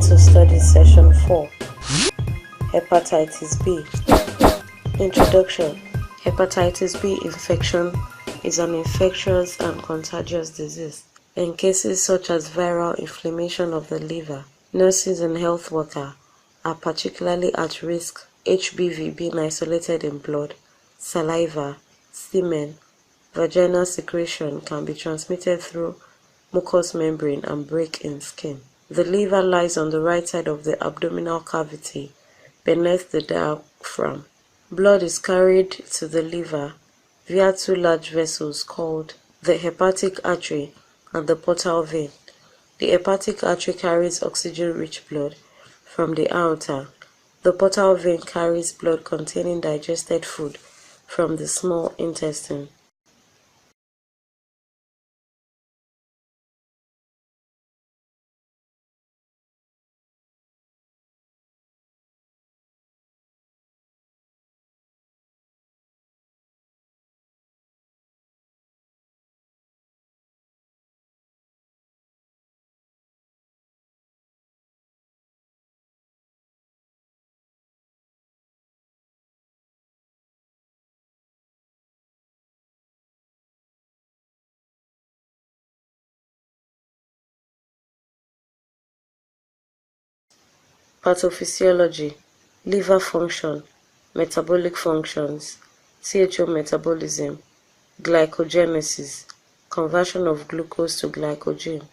to Studies Session 4, Hepatitis B. Introduction. Hepatitis B infection is an infectious and contagious disease. In cases such as viral inflammation of the liver, nurses and health workers are particularly at risk. HBV being isolated in blood, saliva, semen, vaginal secretion can be transmitted through mucous membrane and break in skin. The liver lies on the right side of the abdominal cavity beneath the diaphragm. Blood is carried to the liver via two large vessels called the hepatic artery and the portal vein. The hepatic artery carries oxygen-rich blood from the aorta. The portal vein carries blood containing digested food from the small intestine. Pathophysiology, liver function, metabolic functions, CHO metabolism, glycogenesis, conversion of glucose to glycogen,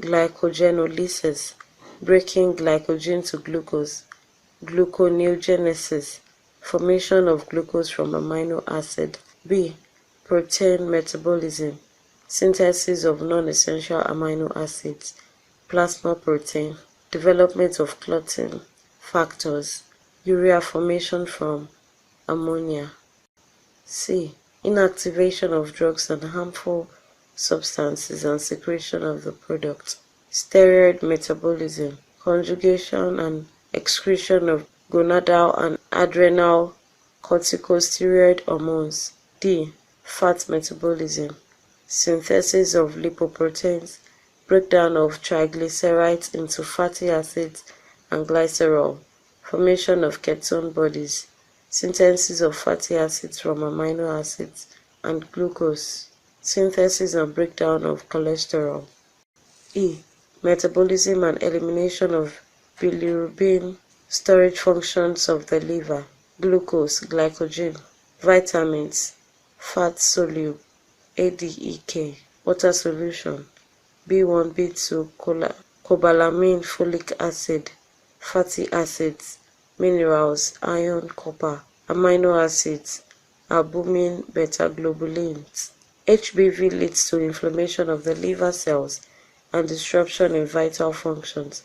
glycogenolysis, breaking glycogen to glucose, gluconeogenesis, formation of glucose from amino acid. B. Protein metabolism, synthesis of non-essential amino acids, plasma protein, development of clotting factors, urea formation from ammonia. C. Inactivation of drugs and harmful substances and secretion of the product. Steroid metabolism, conjugation and excretion of gonadal and adrenal corticosteroid hormones. D. Fat metabolism, synthesis of lipoproteins, breakdown of triglycerides into fatty acids and glycerol, formation of ketone bodies, synthesis of fatty acids from amino acids and glucose, synthesis and breakdown of cholesterol. E. Metabolism and elimination of bilirubin, storage functions of the liver, glucose, glycogen, vitamins, fat soluble, ADEK, water solution, B1, B2, cobalamin, folic acid, fatty acids, minerals, iron, copper, amino acids, albumin, beta-globulins. HBV leads to inflammation of the liver cells and disruption in vital functions.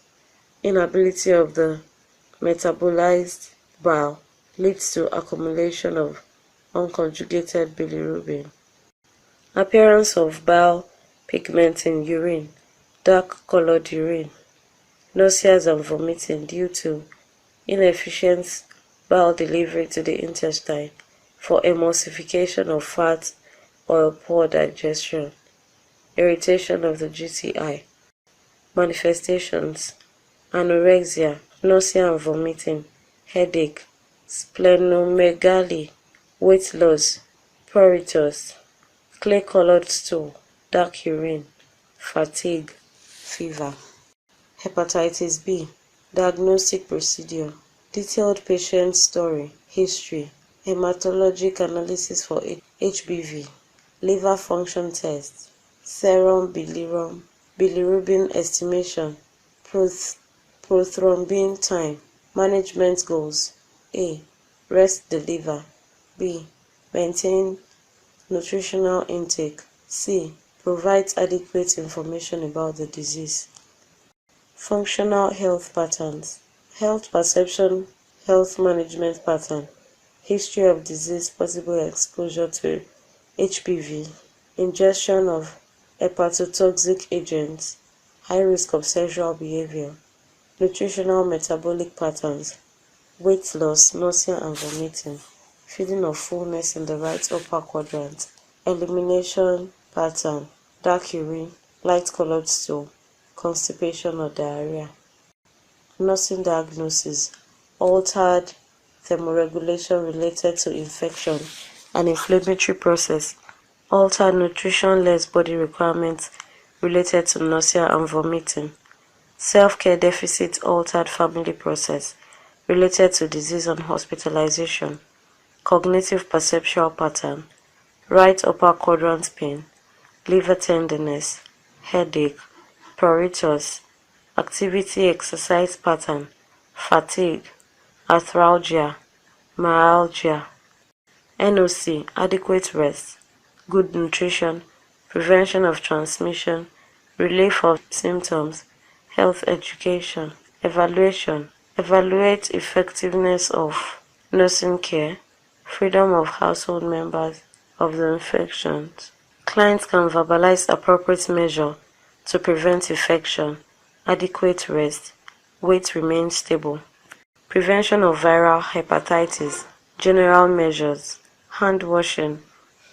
Inability of the metabolized bile leads to accumulation of unconjugated bilirubin. Appearance of bile pigment in urine, dark-colored urine, nausea and vomiting due to inefficient bile delivery to the intestine for emulsification of fat or poor digestion, irritation of the GTI. Manifestations: anorexia, nausea and vomiting, headache, splenomegaly, weight loss, pruritus, clay-colored stool, dark urine, fatigue, fever. Hepatitis B. Diagnostic procedure, detailed patient story, history, hematologic analysis for HBV, liver function test, serum bilirubin estimation, prothrombin time. Management goals: A. Rest the liver. B. Maintain nutritional intake. C. Provides adequate information about the disease. Functional health patterns, health perception, health management pattern, history of disease, possible exposure to HBV, ingestion of hepatotoxic agents, high risk of sexual behavior, nutritional metabolic patterns, weight loss, nausea and vomiting, feeling of fullness in the right upper quadrant, elimination pattern, dark urine, light colored stool, constipation or diarrhea. nursing diagnosis, altered thermoregulation related to infection and inflammatory process, altered nutrition-less body requirements related to nausea and vomiting, self-care deficit altered family process related to disease and hospitalization, cognitive perceptual pattern, right upper quadrant pain, liver tenderness, headache, pruritus, activity exercise pattern, fatigue, arthralgia, myalgia, NOC, adequate rest, good nutrition, prevention of transmission, relief of symptoms, health education, evaluation, evaluate effectiveness of nursing care, freedom of household members of the infections. Clients can verbalize appropriate measure to prevent infection, adequate rest, weight remains stable. Prevention of viral hepatitis, general measures, hand washing,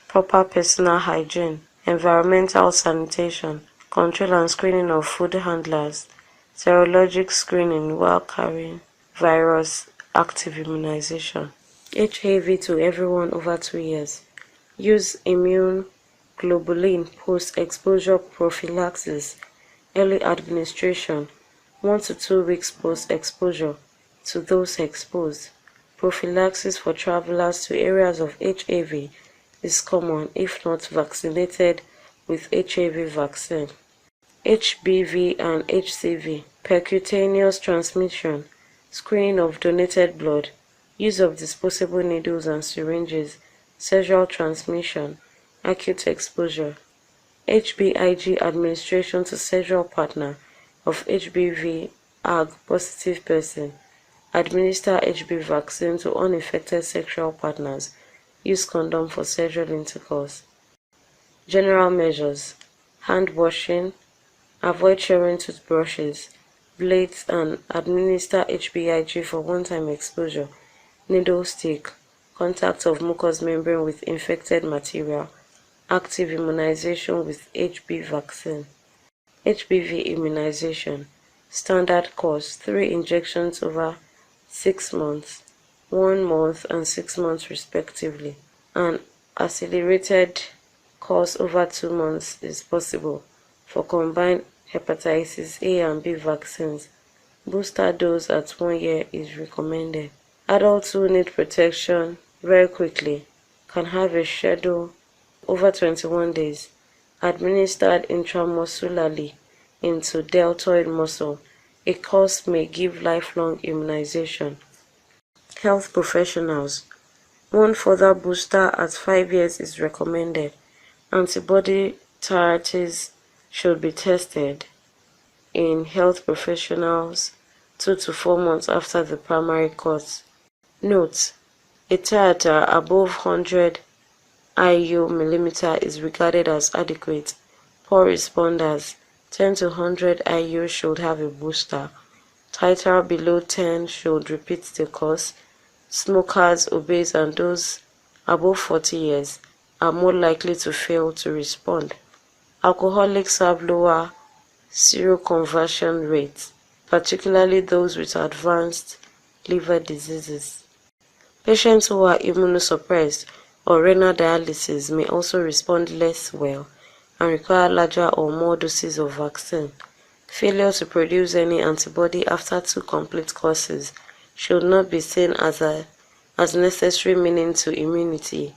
proper personal hygiene, environmental sanitation, control and screening of food handlers, serologic screening while carrying virus active immunization. HAV to everyone over 2 years. Use immune globulin post-exposure prophylaxis, early administration, 1 to 2 weeks post-exposure to those exposed. Prophylaxis for travelers to areas of HAV is common if not vaccinated with HAV vaccine. HBV and HCV, percutaneous transmission, screening of donated blood, use of disposable needles and syringes, sexual transmission, acute exposure, HBIG administration to sexual partner of HBV/AG positive person, administer HB vaccine to unaffected sexual partners, use condom for sexual intercourse. General measures: hand washing, avoid sharing toothbrushes, blades and administer HBIG for one-time exposure, needle stick, contact of mucous membrane with infected material, active immunization with HB vaccine. HBV immunization, standard course, 3 injections over 6 months, 1 month and 6 months respectively. An accelerated course over 2 months is possible for combined hepatitis A and B vaccines. Booster dose at 1 year is recommended. Adults who need protection very quickly can have a schedule over 21 days, administered intramuscularly into deltoid muscle. A course may give lifelong immunization. Health professionals: 1 further booster at 5 years is recommended. Antibody titers should be tested in health professionals 2 to 4 months after the primary course. Note: a titer above 100 IU/mm is regarded as adequate. Poor responders 10 to 100 IU should have a booster. Titer below 10 should repeat the course. Smokers, obese and those above 40 years are more likely to fail to respond. Alcoholics have lower seroconversion rates, particularly those with advanced liver diseases. Patients who are immunosuppressed or renal dialysis may also respond less well and require larger or more doses of vaccine. Failure to produce any antibody after 2 complete courses should not be seen as necessary meaning to immunity,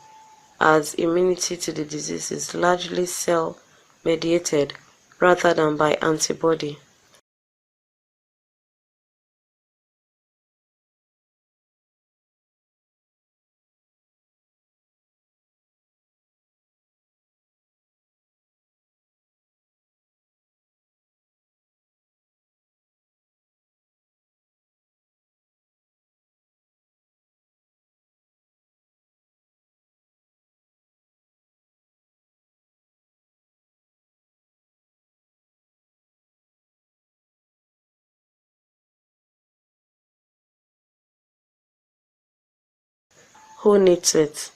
as immunity to the disease is largely cell-mediated rather than by antibody. Who needs it?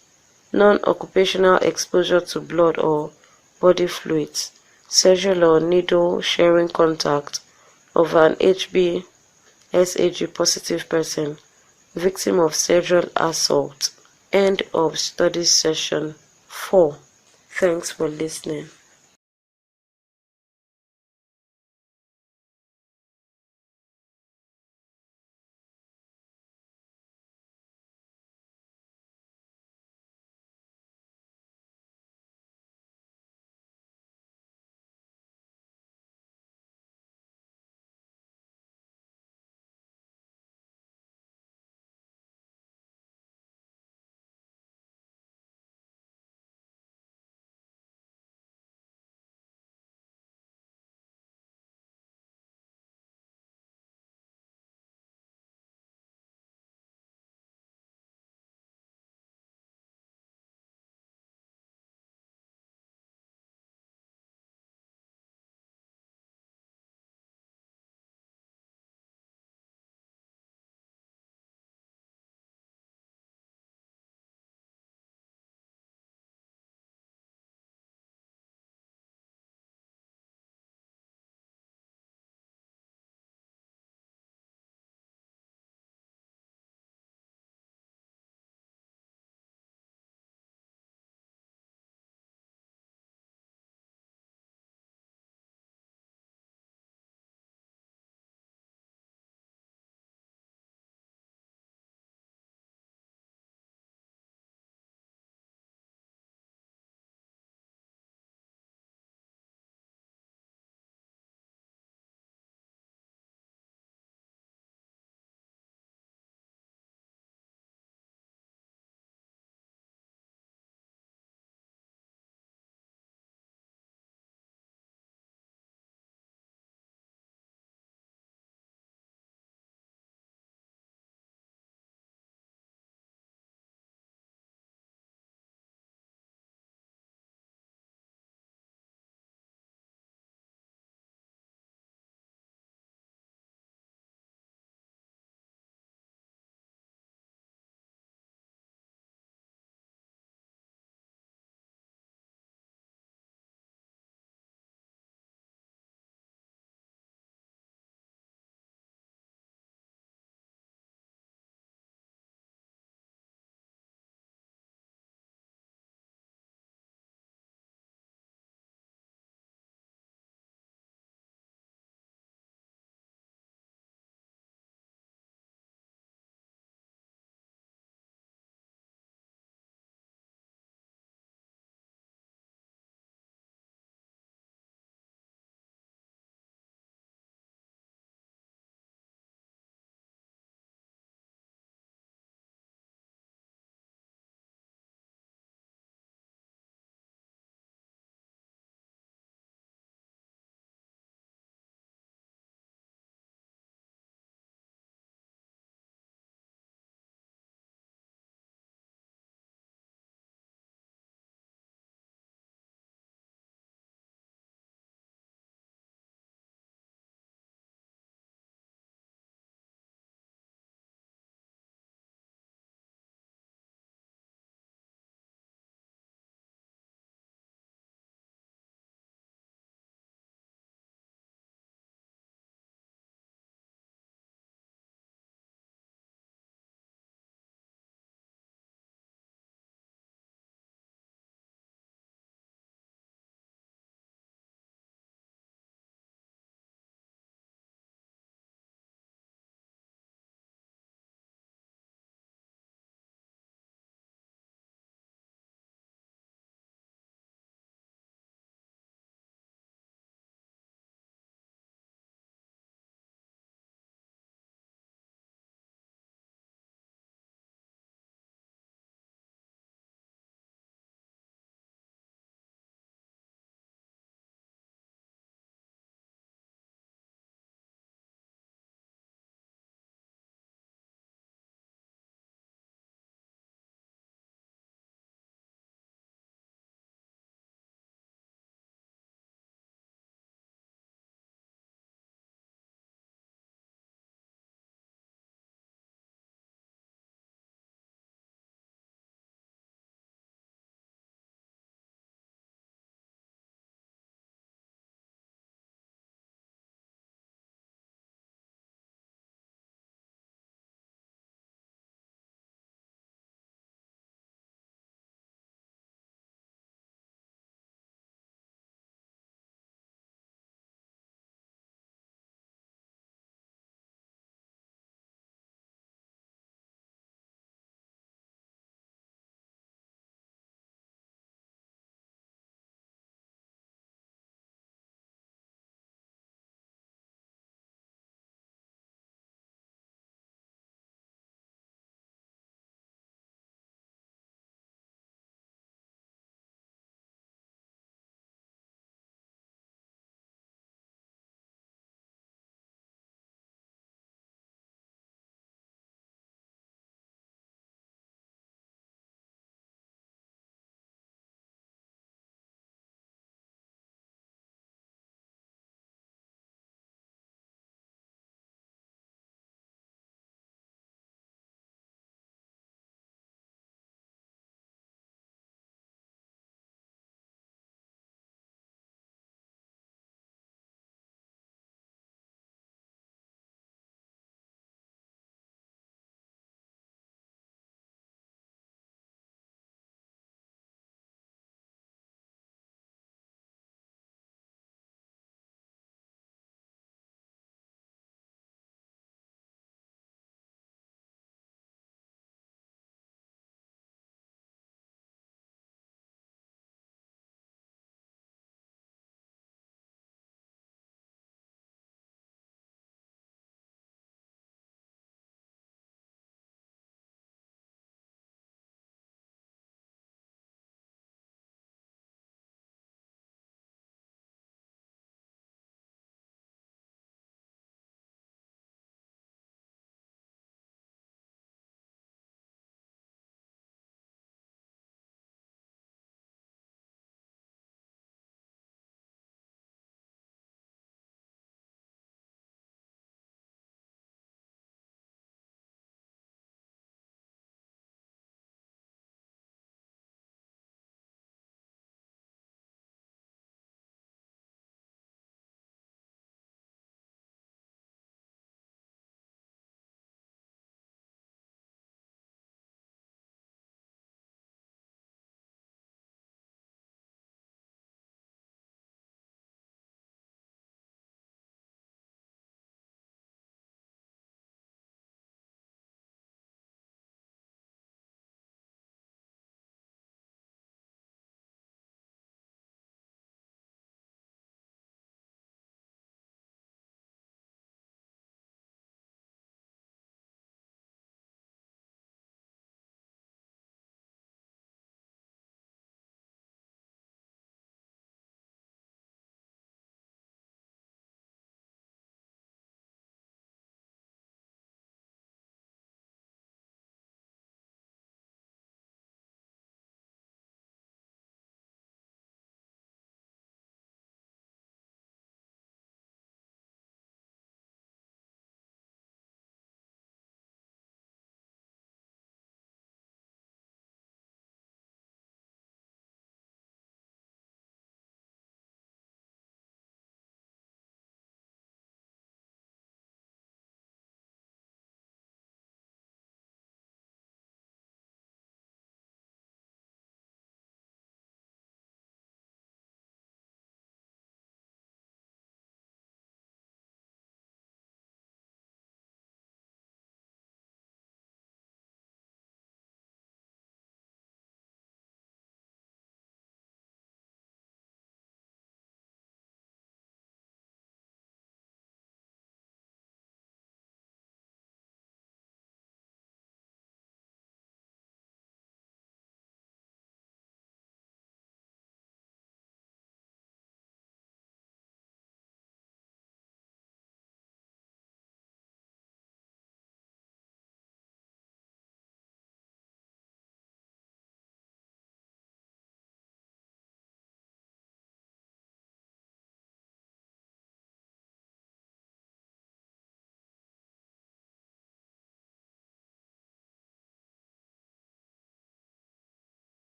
Non-occupational exposure to blood or body fluids, sexual or needle sharing contact of an HB SAG positive person, victim of sexual assault. End of study session 4. Thanks for listening.